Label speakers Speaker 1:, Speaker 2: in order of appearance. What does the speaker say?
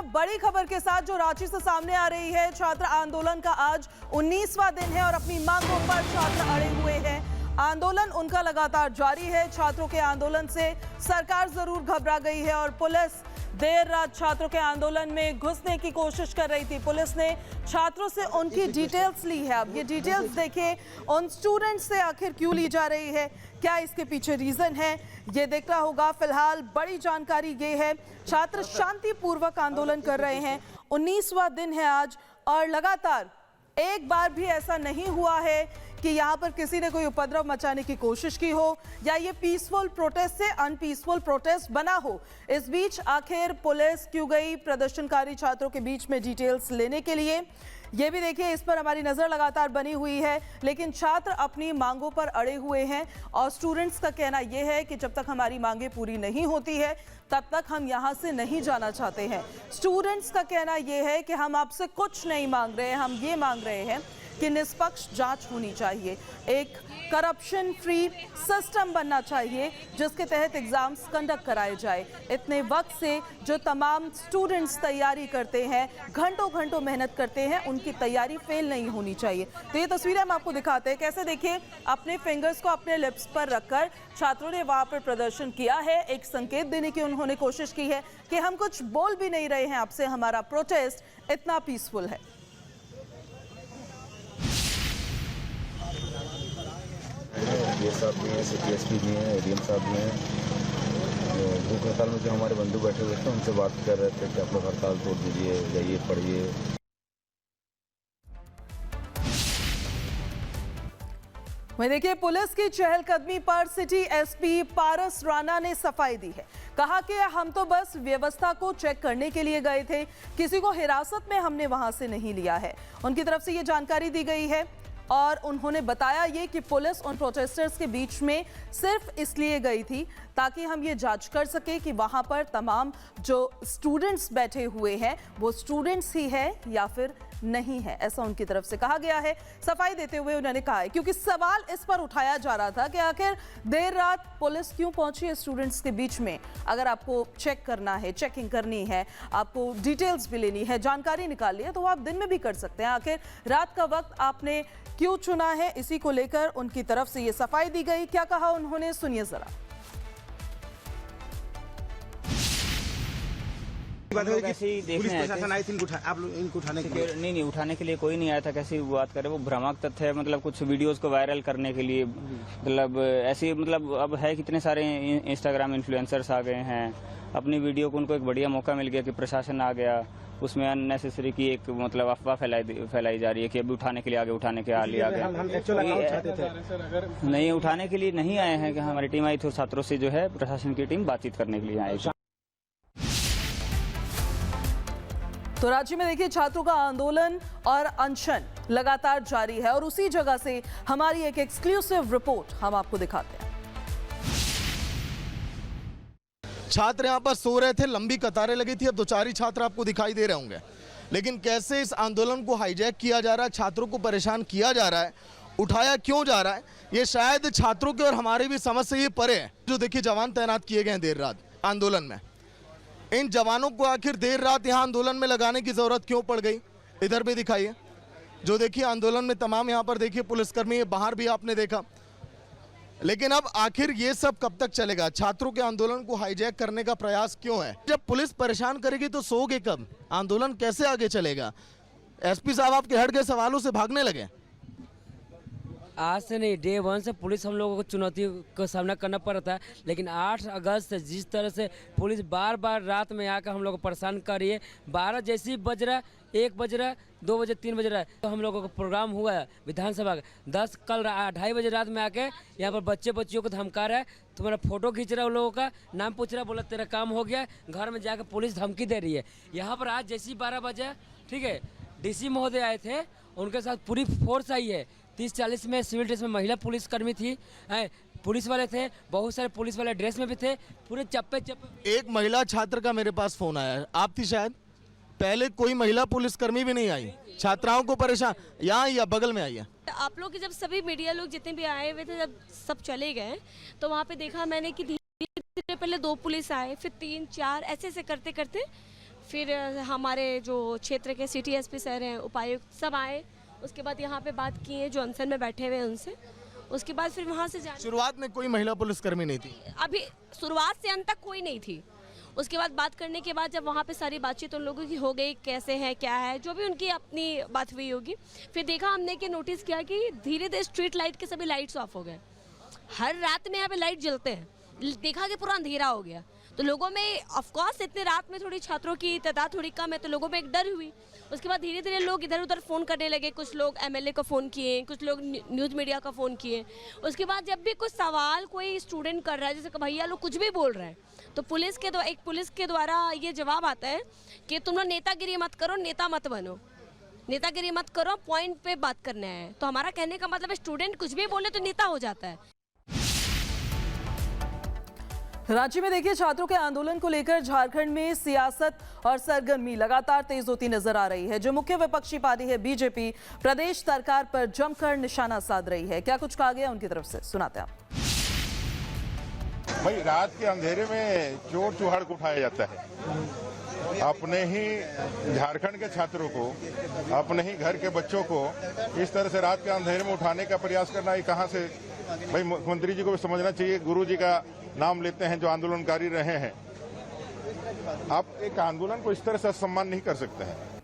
Speaker 1: बड़ी खबर के साथ जो रांची से सामने आ रही है। छात्र आंदोलन का आज 19वां दिन है और अपनी मांगों पर छात्र अड़े हुए हैं। आंदोलन उनका लगातार जारी है। छात्रों के आंदोलन से सरकार जरूर घबरा गई है और पुलिस देर रात छात्रों के आंदोलन में घुसने की कोशिश कर रही थी। पुलिस ने छात्रों से उनकी डिटेल्स ली है। अब ये डिटेल्स देखिए, उन स्टूडेंट्स से आखिर क्यों ली जा रही है, क्या इसके पीछे रीजन है, ये देखना होगा। फिलहाल बड़ी जानकारी ये है, छात्र शांतिपूर्वक आंदोलन कर रहे हैं। 19वां दिन है आज और लगातार एक बार भी ऐसा नहीं हुआ है कि यहाँ पर किसी ने कोई उपद्रव मचाने की कोशिश की हो या ये पीसफुल प्रोटेस्ट से अनपीसफुल प्रोटेस्ट बना हो। इस बीच आखिर पुलिस क्यों गई प्रदर्शनकारी छात्रों के बीच में डिटेल्स लेने के लिए, ये भी देखिए, इस पर हमारी नजर लगातार बनी हुई है। लेकिन छात्र अपनी मांगों पर अड़े हुए हैं और स्टूडेंट्स का कहना यह है कि जब तक हमारी मांगें पूरी नहीं होती है तब तक हम यहाँ से नहीं जाना चाहते हैं। स्टूडेंट्स का कहना यह है कि हम आपसे कुछ नहीं मांग रहे हैं, हम ये मांग रहे हैं कि निष्पक्ष जांच होनी चाहिए, एक करप्शन फ्री सिस्टम बनना चाहिए जिसके तहत एग्जाम्स कंडक्ट कराए जाए। इतने वक्त से जो तमाम स्टूडेंट्स तैयारी करते हैं, घंटों घंटों मेहनत करते हैं, उनकी तैयारी फेल नहीं होनी चाहिए। तो ये तस्वीरें हम आपको दिखाते हैं, कैसे देखिए अपने फिंगर्स को अपने लिप्स पर रखकर छात्रों ने वहां पर प्रदर्शन किया है। एक संकेत देने की उन्होंने कोशिश की है कि हम कुछ बोल भी नहीं रहे हैं आपसे, हमारा प्रोटेस्ट इतना पीसफुल है।
Speaker 2: ये साहब भी हैं, CTSP भी हैं, ADM साहब भी हैं। भूख हड़ताल में जो हमारे बंधु बैठे हुए थे उनसे बात कर रहे थे कि आप लोग हड़ताल तोड़ दीजिए, जाइए पढ़िए।
Speaker 1: वहीं देखिए, पुलिस की चहलकदमी पर सिटी SP पारस राणा ने सफाई दी है। कहा कि हम तो बस व्यवस्था को चेक करने के लिए गए थे, किसी को हिरासत में हमने वहां से नहीं लिया है। उनकी तरफ से ये जानकारी दी गई है और उन्होंने बताया ये कि पुलिस उन प्रोटेस्टर्स के बीच में सिर्फ इसलिए गई थी ताकि हम ये जांच कर सके कि वहां पर तमाम जो स्टूडेंट्स बैठे हुए हैं वो स्टूडेंट्स ही है या फिर नहीं है, ऐसा उनकी तरफ से कहा गया है। सफाई देते हुए उन्होंने कहा है, क्योंकि सवाल इस पर उठाया जा रहा था कि आखिर देर रात पुलिस क्यों पहुंची है स्टूडेंट्स के बीच में। अगर आपको चेक करना है, चेकिंग करनी है, आपको डिटेल्स भी लेनी है, जानकारी निकालनी है, तो वो आप दिन में भी कर सकते हैं। आखिर रात का वक्त आपने क्यों चुना है, इसी को लेकर उनकी तरफ से ये सफाई दी गई। क्या कहा उन्होंने, सुनिए जरा।
Speaker 3: नहीं उठाने के लिए कोई नहीं आया था। कैसी बात करे, वो भ्रामक तथ्य है। मतलब कुछ वीडियोस को वायरल करने के लिए, मतलब ऐसी, मतलब अब है कितने सारे इंस्टाग्राम इन्फ्लुएंसर्स आ गए हैं। अपनी वीडियो को उनको एक बढ़िया मौका मिल गया कि प्रशासन आ गया, उसमें अननेसेसरी की एक मतलब अफवाह फैलाई जा रही है कि अभी उठाने के लिए आगे, उठाने के लिए आ गया। नहीं, उठाने के लिए नहीं आए हैं कि हमारी टीम आई थी, छात्रों से जो है प्रशासन की टीम बातचीत करने के लिए आई थी।
Speaker 1: तो राज्य में देखिए, छात्रों का आंदोलन और अनशन लगातार जारी है और उसी जगह से हमारी एक एक्सक्लूसिव रिपोर्ट हम आपको दिखाते हैं।
Speaker 4: छात्र यहाँ पर सो रहे थे, लंबी कतारें लगी थी। अब 2-4 ही छात्र आपको दिखाई दे रहे होंगे, लेकिन कैसे इस आंदोलन को हाईजैक किया जा रहा है, छात्रों को परेशान किया जा रहा है, उठाया क्यों जा रहा है, ये शायद छात्रों के और हमारी भी समझ से ये परे है। जो देखिए, जवान तैनात किए गए हैं देर रात आंदोलन में, इन जवानों को आखिर देर रात यहाँ आंदोलन में लगाने की जरूरत क्यों पड़ गई, इधर भी दिखाइए। जो देखिए आंदोलन में तमाम यहाँ पर देखिए पुलिसकर्मी, बाहर भी आपने देखा। लेकिन अब आखिर ये सब कब तक चलेगा? छात्रों के आंदोलन को हाईजैक करने का प्रयास क्यों है? जब पुलिस परेशान करेगी तो सोओगे कब? आंदोलन कैसे आगे चलेगा? SP साहब आपके हट गए, सवालों से भागने लगे।
Speaker 5: आज से नहीं, डे 1 से पुलिस हम लोगों को चुनौती का सामना करना पड़ रहा था। लेकिन 8 अगस्त से जिस तरह से पुलिस बार बार रात में आकर हम लोग को परेशान कर रही है, 12 जैसे ही बज रहा, 1 बज रहा, 2 बजे, 3 बज रहा है, तो हम लोगों का प्रोग्राम हुआ है विधानसभा का। 10 कल 2:30 बजे रात में आके यहाँ पर बच्चियों को धमका रहा है, तुम्हारा फोटो खींच रहा है, उन लोगों का नाम पूछ रहा है, बोला तेरा काम हो गया। घर में जाकर पुलिस धमकी दे रही है। यहाँ पर आज जैसे ही 12 बजे, ठीक है, DC महोदय आए थे, उनके साथ पूरी फोर्स आई है। 30-40 में सिविल ड्रेस में महिला पुलिसकर्मी थी, पुलिस वाले थे, बहुत सारे पुलिस वाले ड्रेस में भी थे, पूरे चप्पे।
Speaker 4: एक महिला छात्र का मेरे पास फोन आया, आप थी शायद, पहले कोई महिला पुलिसकर्मी भी नहीं आई, छात्राओं को परेशान। यहाँ या बगल में आई है।
Speaker 6: आप लोग जब सभी मीडिया लोग जितने भी आए हुए थे, जब सब चले गए तो वहाँ पे देखा मैंने कि धीरे धीरे पहले 2 पुलिस आए, फिर 3-4, ऐसे करते करते फिर हमारे जो क्षेत्र के सिटी एसपी सर हैं, उपायुक्त, सब आए। उसके बाद यहाँ पे बात किए जो अनशन में बैठे हुए हैं उनसे। उसके बाद फिर वहाँ से जाने,
Speaker 4: शुरुआत में कोई महिला पुलिसकर्मी नहीं थी?
Speaker 6: अभी शुरुआत से अंत तक कोई नहीं थी। उसके बाद बात करने के बाद जब वहाँ पे सारी बातचीत उन लोगों की हो गई, कैसे है क्या है, जो भी उनकी अपनी बात हुई होगी, फिर देखा हमने कि नोटिस किया कि धीरे धीरे स्ट्रीट लाइट के सभी लाइट्स ऑफ हो गए। हर रात में यहाँ पे लाइट जलते हैं, देखा कि पूरा अंधेरा हो गया। तो लोगों में ऑफकोर्स इतने रात में थोड़ी छात्रों की तादाद थोड़ी कम है, तो लोगों में एक डर हुई। उसके बाद धीरे धीरे लोग इधर उधर फ़ोन करने लगे। कुछ लोग एमएलए को फ़ोन किए, कुछ लोग न्यूज़ मीडिया का फ़ोन किए। उसके बाद जब भी कुछ सवाल कोई स्टूडेंट कर रहा है, जैसे भैया लोग कुछ भी बोल रहे हैं, तो पुलिस के द्वारा ये जवाब आता है कि तुम लोग नेतागिरी मत करो, नेता मत बनो, नेतागिरी मत करो, पॉइंट पे बात करना है। तो हमारा कहने का मतलब है स्टूडेंट कुछ भी बोले तो नेता हो जाता है।
Speaker 1: राज्य में देखिए, छात्रों के आंदोलन को लेकर झारखंड में सियासत और सरगर्मी लगातार तेज होती नजर आ रही है। जो मुख्य विपक्षी पार्टी है बीजेपी, प्रदेश सरकार पर जमकर निशाना साध रही है। क्या कुछ कहा गया उनकी तरफ से, सुनाते हैं आप।
Speaker 7: भाई, रात के अंधेरे में चोर चुहाड़ को उठाया जाता है। अपने ही झारखंड के छात्रों को, अपने ही घर के बच्चों को इस तरह से रात के अंधेरे में उठाने का प्रयास करना, ये कहाँ से? भाई, मुख्यमंत्री जी को भी समझना चाहिए। गुरु जी का नाम लेते हैं जो आंदोलनकारी रहे हैं। आप एक आंदोलन को इस तरह से सम्मान नहीं कर सकते हैं।